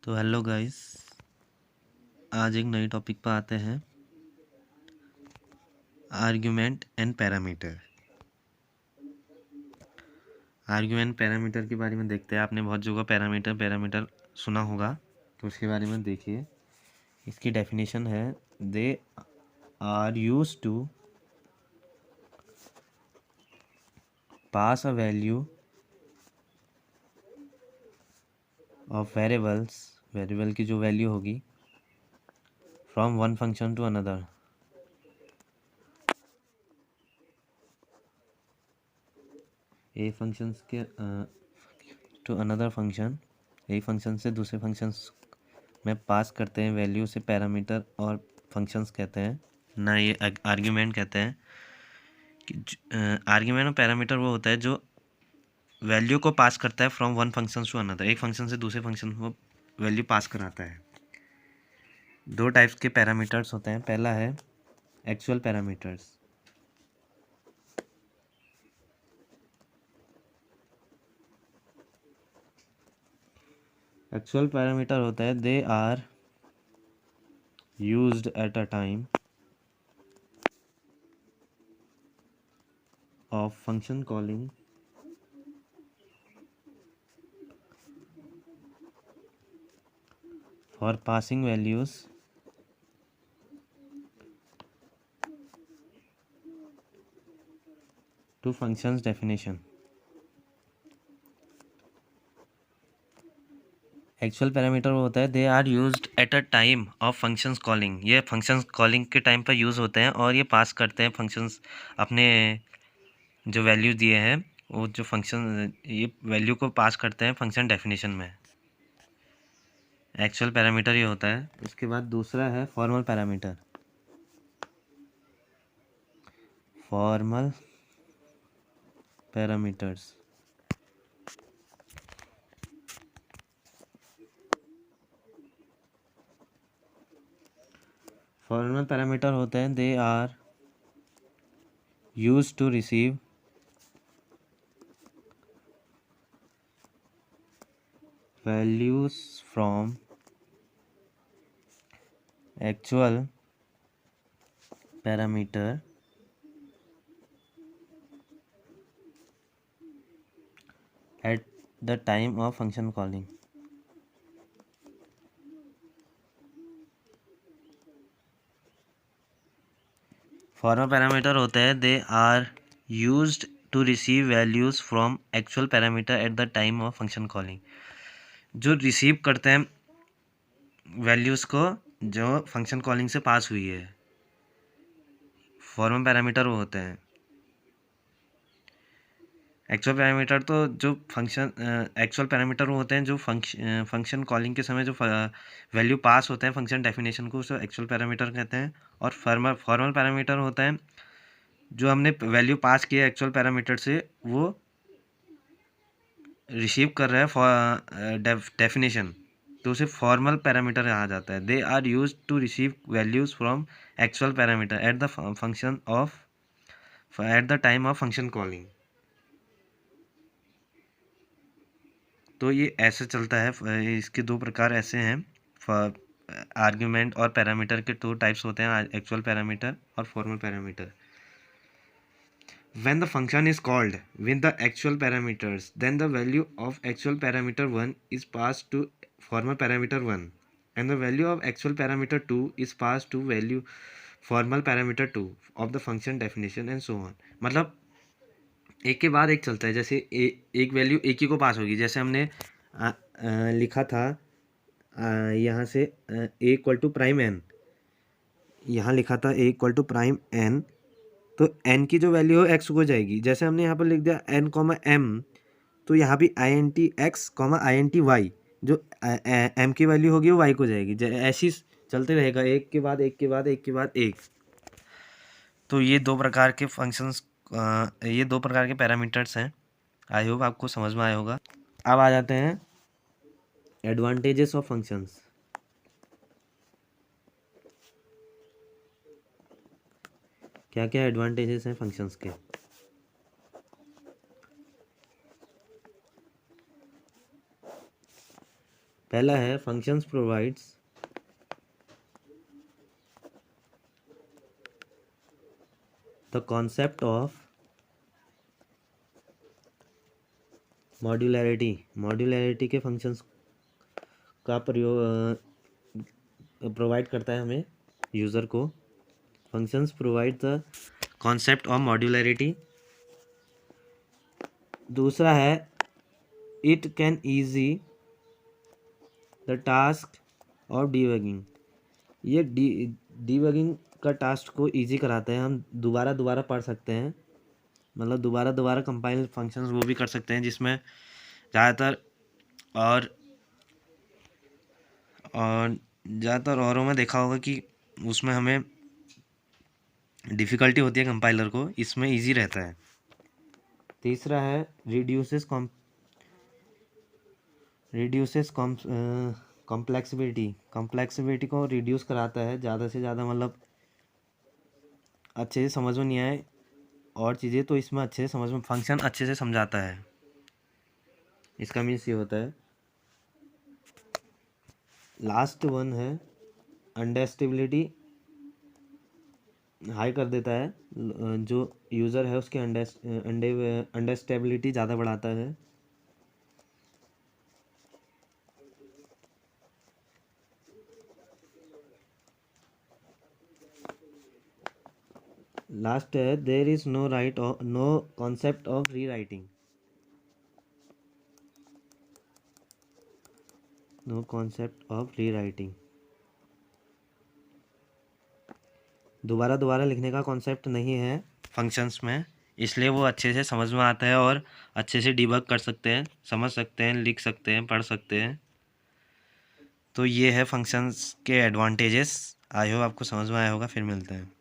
तो hello guys, आज एक नई टॉपिक पर आते हैं। Argument and parameter. Argument parameter के बारे में देखते हैं। आपने बहुत जगह पैरामीटर सुना होगा, तो उसके बारे में देखिए। इसकी डेफिनेशन है, they are use to pass a value of variable की जो वैल्यू होगी from one function to another. एक फंक्शन के टू अनदर फंक्शन, एक फंक्शन से दूसरे फंक्शंस में पास करते हैं वैल्यू से पैरामीटर और फंक्शंस कहते हैं ना, ये आर्ग्यूमेंट कहते हैं। कि आर्ग्यूमेंट और पैरामीटर वो होता है जो वैल्यू को पास करता है from one function to another, एक फंक्शन से दूसरे फंक्शन को वैल्यू पास कराता है। दो टाइप्स के पैरामीटर्स होते हैं। पहला है एक्चुअल पैरामीटर्स। एक्चुअल पैरामीटर होता है, they are used at a time of function calling for passing values to functions definition। Actual parameter वो होता है, they are used at a time of functions calling. ये फंक्शंस कॉलिंग के time पर use होते हैं और ये पास करते हैं फंक्शंस अपने जो वैल्यू दिए हैं, वो जो फंक्शन ये वैल्यू को पास करते हैं फंक्शन डेफिनेशन में। एक्चुअल पैरामीटर ये होता है। उसके बाद दूसरा है formal parameter. Formal parameters formal parameter होते हैं, they are used to receive values from actual parameter at the time of function calling। Formal parameter होते हैं, they are used to receive values from actual parameter at the time of function calling. जो receive करते हैं values को जो function calling से पास हुई है, फॉर्मल पैरामीटर वो होते हैं। एक्चुअल पैरामीटर तो जो फंक्शन एक्चुअल पैरामीटर वो होते हैं जो फंक्शन कॉलिंग के समय जो वैल्यू पास होते हैं फंक्शन डेफिनेशन को, उसे एक्चुअल पैरामीटर कहते हैं। और फॉर्मल पैरामीटर होता है जो हमने वैल्यू पास किया एक्चुअल पैरामीटर से, वो रिसीव कर रहा है डेफिनेशन, तो उसे फॉर्मल पैरामीटर कहा जाता है। They are use to receive values from actual parameter at the function of at the time of function calling. तो ये ऐसे चलता है। इसके दो प्रकार ऐसे हैं। आर्ग्यूमेंट और पैरामीटर के दो टाइप्स होते हैं, एक्चुअल पैरामीटर और formal parameter. When the function is called with the actual parameters, then the value of actual parameter 1 is passed to formal parameter 1 and the value of actual parameter 2 is passed to value formal parameter 2 of the function definition and so on। मतलब एक के बाद एक चलता है। जैसे एक value एक ही को पास होगी। जैसे हमने लिखा था यहाँ से ए इक्वल टू प्राइम एन, यहाँ लिखा था ए इक्वल टू प्राइम एन, तो एन की जो वैल्यू हो एक्स को जाएगी। जैसे हमने यहाँ पर लिख दिया एन कॉमा एम, तो यहाँ भी I N T X comma I N T Y, जो एम की वैल्यू होगी वो वाई को जाएगी। ऐसे ही चलते रहेगा, एक के बाद एक के बाद एक के बाद एक। तो ये दो प्रकार के फंक्शंस, ये दो प्रकार के पैरामीटर्स हैं। आई होप आपको समझ में आया होगा। अब आ जाते हैं एडवांटेजेस ऑफ फंक्शंस। क्या क्या एडवांटेजेस हैं फंक्शंस के। पहला है functions provides the concept of modularity के फंक्शंस का प्रयोग प्रोवाइड करता है हमें यूज़र को। Functions provide the concept of modularity. दूसरा है it can easy the task of debugging. ये डीबगिंग का टास्क को ईजी कराता है। हम दोबारा दोबारा पढ़ सकते हैं, मतलब दोबारा दोबारा कंपाइल फंक्शंस वो भी कर सकते हैं, जिसमें ज़्यादातर और ज़्यादातर औरों में देखा होगा कि उसमें हमें डिफ़िकल्टी होती है कंपाइलर को, इसमें इजी रहता है। तीसरा है रिड्यूसेस कॉम्प्लेक्सिबिलिटी को रिड्यूस कराता है ज़्यादा से ज़्यादा, मतलब अच्छे से समझ में नहीं आए और चीज़ें तो इसमें अच्छे से समझ में, फंक्शन अच्छे से समझाता है। इसका मीन्स ये होता है। लास्ट वन है अंडरस्टेबिलिटी हाई कर देता है, जो यूज़र है उसके अंडरस्टेबिलिटी ज़्यादा बढ़ाता है। लास्ट है there is no concept of rewriting. No concept of rewriting, दोबारा दोबारा लिखने का कॉन्सेप्ट नहीं है फंक्शंस में, इसलिए वो अच्छे से समझ में आता है और अच्छे से डिबग कर सकते हैं, समझ सकते हैं, लिख सकते हैं, पढ़ सकते हैं। तो ये है फंक्शंस के एडवांटेजेस। आई होप आपको समझ में आया होगा। फिर मिलते हैं।